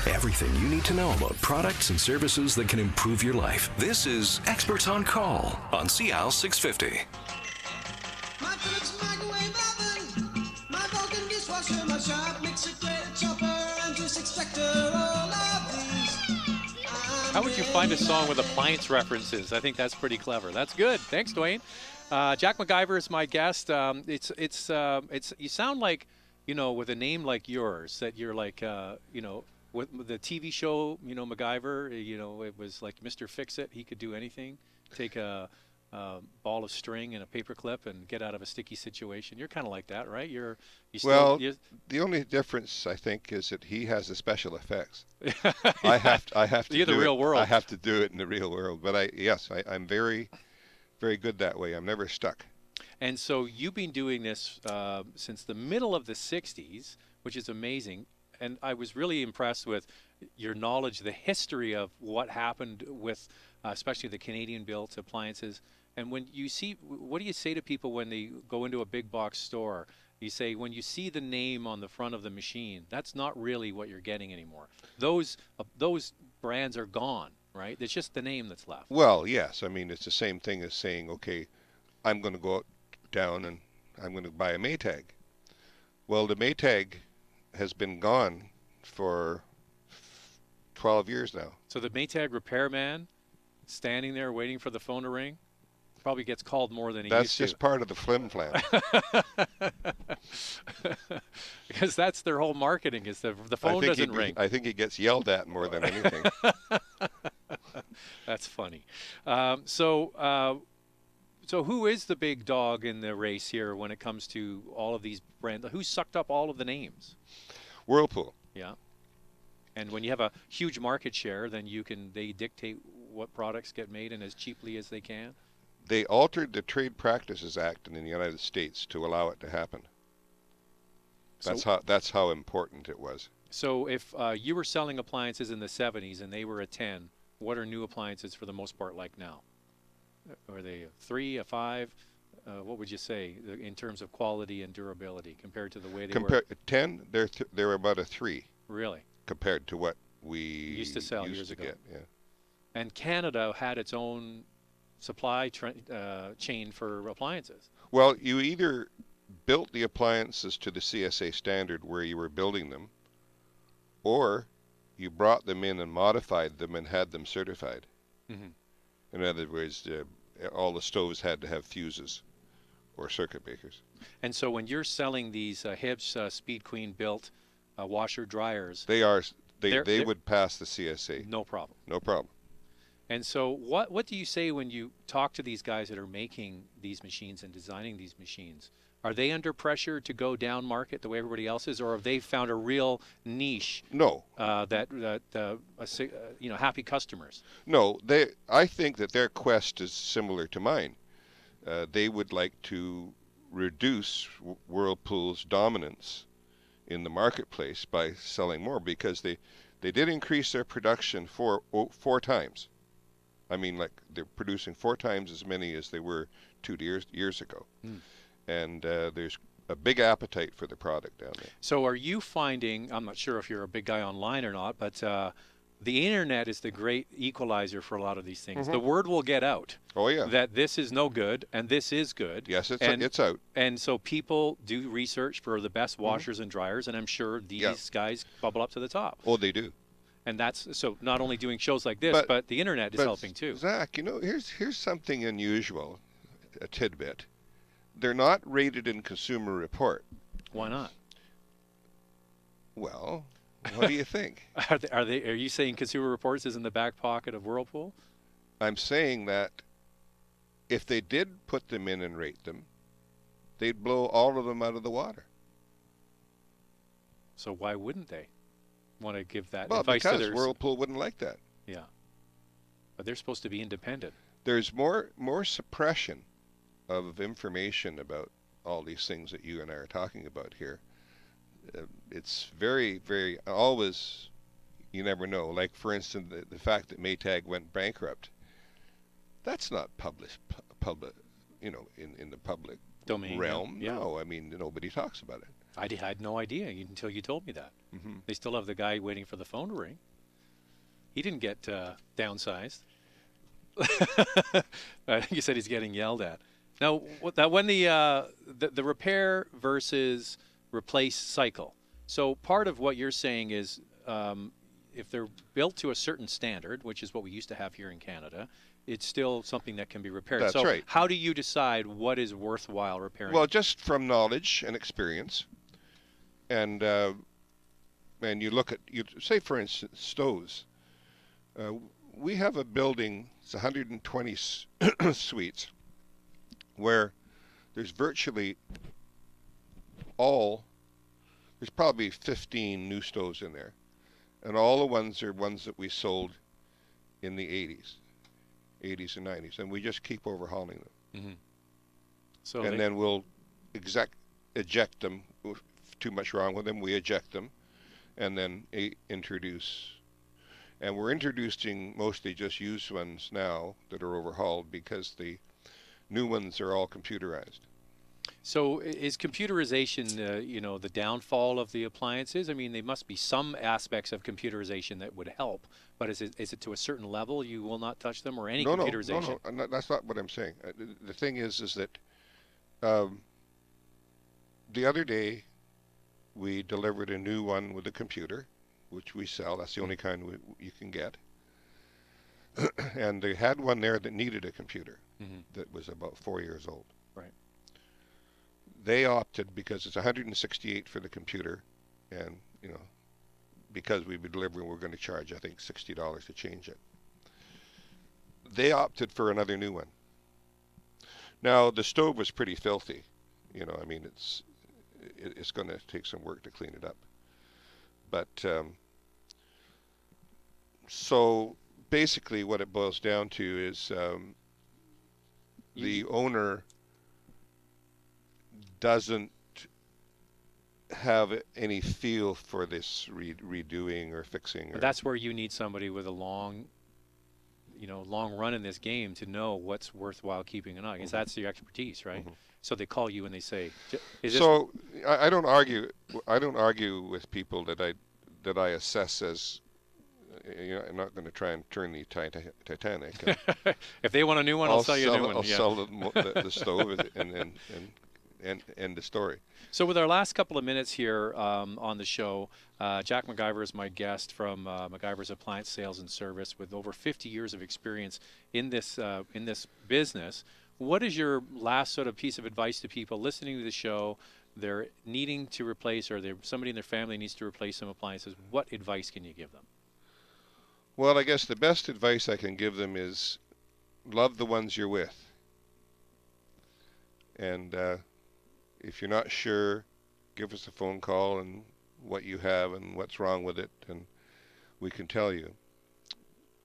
Everything you need to know about products and services that can improve your life. This is Experts on Call on CL 650. My Philips microwave oven, my Vulcan dishwasher, my sharp mixer, grater, chopper, and juice extractor, all of these. How would you find a song with appliance references? I think that's pretty clever. That's good. Thanks, Dwayne. Jack McIvers is my guest. You sound like, with a name like yours, that you're like, with the TV show, MacGyver, it was like Mr. Fix-It. He could do anything. Take a ball of string and a paper clip and get out of a sticky situation. You're kind of like that, right? The only difference, I think, is that he has the special effects. Yeah. I have to. You're the real world. I have to do it in the real world. But I'm very, very good that way. I'm never stuck. And so you've been doing this since the middle of the 60s, which is amazing. And I was really impressed with your knowledge, the history of what happened with especially the Canadian-built appliances. And when you see, what do you say to people when they go into a big box store? You say, when you see the name on the front of the machine, that's not really what you're getting anymore. Those brands are gone, right? It's just the name that's left. Well, yes. I mean, it's the same thing as saying, okay, I'm going to go down and I'm going to buy a Maytag. Well, the Maytag has been gone for 12 years now. So the Maytag repairman standing there waiting for the phone to ring probably gets called more than he used to. That's just part of the flim-flam. Because that's their whole marketing, is the phone doesn't ring. I think he gets yelled at more than anything. That's funny. So who is the big dog in the race here when it comes to all of these brands? Who sucked up all of the names? Whirlpool. Yeah. And when you have a huge market share, then they dictate what products get made and as cheaply as they can. They altered the Trade Practices Act in the United States to allow it to happen. That's how important it was. So if you were selling appliances in the 70s and they were a 10, what are new appliances for the most part like now? Are they a 3, a 5? What would you say in terms of quality and durability compared to the way they were? 10, they're about a 3. Really? Compared to what we used to sell years ago. Get, yeah. And Canada had its own supply chain for appliances. Well, you either built the appliances to the CSA standard where you were building them, or you brought them in and modified them and had them certified. Mm-hmm. In other words, all the stoves had to have fuses or circuit breakers. And so when you're selling these Hibbs Speed Queen built washer dryers, they would pass the CSA. No problem. No problem. And so what do you say when you talk to these guys that are making these machines and designing these machines? Are they under pressure to go down market the way everybody else is, or have they found a real niche? No. Happy customers? No. I think that their quest is similar to mine. They would like to reduce Whirlpool's dominance in the marketplace by selling more, because they did increase their production four times. I mean, like, they're producing 4 times as many as they were 2 years ago. Mm. And there's a big appetite for the product down there. So are you finding, I'm not sure if you're a big guy online or not, but the internet is the great equalizer for a lot of these things. Mm-hmm. The word will get out. Oh, yeah. That this is no good and this is good. Yes, it's out. And so people do research for the best washers and dryers, and I'm sure these guys bubble up to the top. Oh, they do. And that's so not only doing shows like this, but the internet is helping too. Zach, here's something unusual, a tidbit. They're not rated in Consumer Report. Why not? Well, what do you think? Are you saying Consumer Reports is in the back pocket of Whirlpool? I'm saying that if they did put them in and rate them, they'd blow all of them out of the water. So why wouldn't they want to give that advice to because their... Whirlpool wouldn't like that. Yeah. But they're supposed to be independent. There's more suppression of information about all these things that you and I are talking about here. It's very, very, always, you never know. Like, for instance, the fact that Maytag went bankrupt, that's not published, in the public domain realm. Yeah. No, I mean, nobody talks about it. had no idea until you told me that. Mm-hmm. They still have the guy waiting for the phone to ring. He didn't get downsized. I think you said he's getting yelled at. Now, when the repair versus replace cycle. So part of what you're saying is if they're built to a certain standard, which is what we used to have here in Canada, it's still something that can be repaired. That's so right. How do you decide what is worthwhile repairing? Well, just from knowledge and experience, and you look at, say for instance, stoves. We have a building, it's 120 suites, where there's virtually there's probably 15 new stoves in there. And all the ones are ones that we sold in the 80s and 90s. And we just keep overhauling them. Mm-hmm. So and then we'll eject them. If too much wrong with them, we eject them. And then introduce. And we're introducing mostly just used ones now that are overhauled because the new ones are all computerized. So is computerization, the downfall of the appliances? I mean, there must be some aspects of computerization that would help, but is it to a certain level you will not touch them, or any computerization? No, that's not what I'm saying. The thing is that the other day we delivered a new one with a computer, which we sell. That's the only kind you can get. And they had one there that needed a computer that was about 4 years old. Right. They opted, because it's $168 for the computer, and because we'd be delivering, we're going to charge, I think, $60 to change it. They opted for another new one. Now the stove was pretty filthy. I mean, it's going to take some work to clean it up. But so basically, what it boils down to is the owner doesn't have any feel for this redoing or fixing. But that's where you need somebody with a long run in this game to know what's worthwhile keeping an eye on. Because that's your expertise, right? Mm-hmm. So they call you and they say, so I don't argue. I don't argue with people that I assess as. I'm not going to try and turn the Titanic. If they want a new one, I'll sell you a new one. I'll sell the stove and end the story. So with our last couple of minutes here on the show, Jack McIver is my guest from McIvers Appliance Sales and Service with over 50 years of experience in this business. What is your last sort of piece of advice to people listening to the show? They're needing to replace, or somebody in their family needs to replace some appliances. What advice can you give them? Well, I guess the best advice I can give them is love the ones you're with. And if you're not sure, give us a phone call and what you have and what's wrong with it, and we can tell you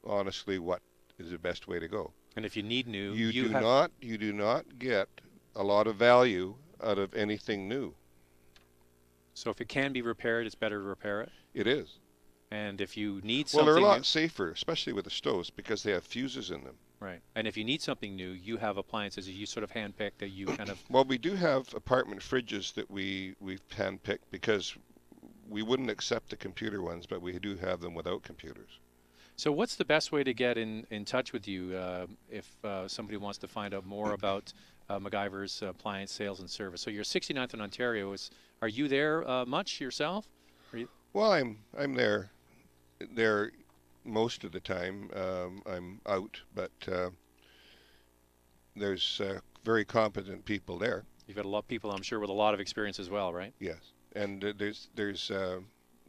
honestly what is the best way to go. And if you need new, you do not get a lot of value out of anything new. So if it can be repaired, it's better to repair it? It is. And if you need something they're a lot safer, especially with the stoves, because they have fuses in them. Right. And if you need something new, you have appliances that you sort of handpick that you kind of... Well, we do have apartment fridges that we've handpicked because we wouldn't accept the computer ones, but we do have them without computers. So what's the best way to get in touch with you if somebody wants to find out more about McIvers Appliance Sales and Service? So you're 69th in Ontario. Are you there much yourself? Well, I'm there most of the time. I'm out, but there's very competent people there. You've got a lot of people, I'm sure, with a lot of experience as well, right? Yes, and there's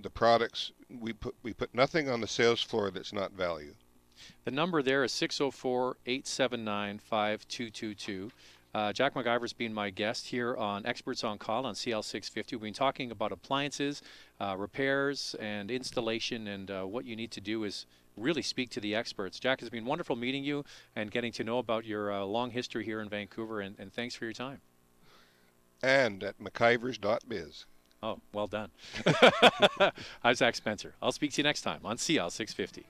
the products. We put nothing on the sales floor that's not value. The number there is 604-879-5222. Jack McIver's been my guest here on Experts on Call on CL650. We've been talking about appliances, repairs, and installation, and what you need to do is really speak to the experts. Jack, has been wonderful meeting you and getting to know about your long history here in Vancouver, and thanks for your time. And at McIvers.biz. Oh, well done. I'm Zach Spencer. I'll speak to you next time on CL650.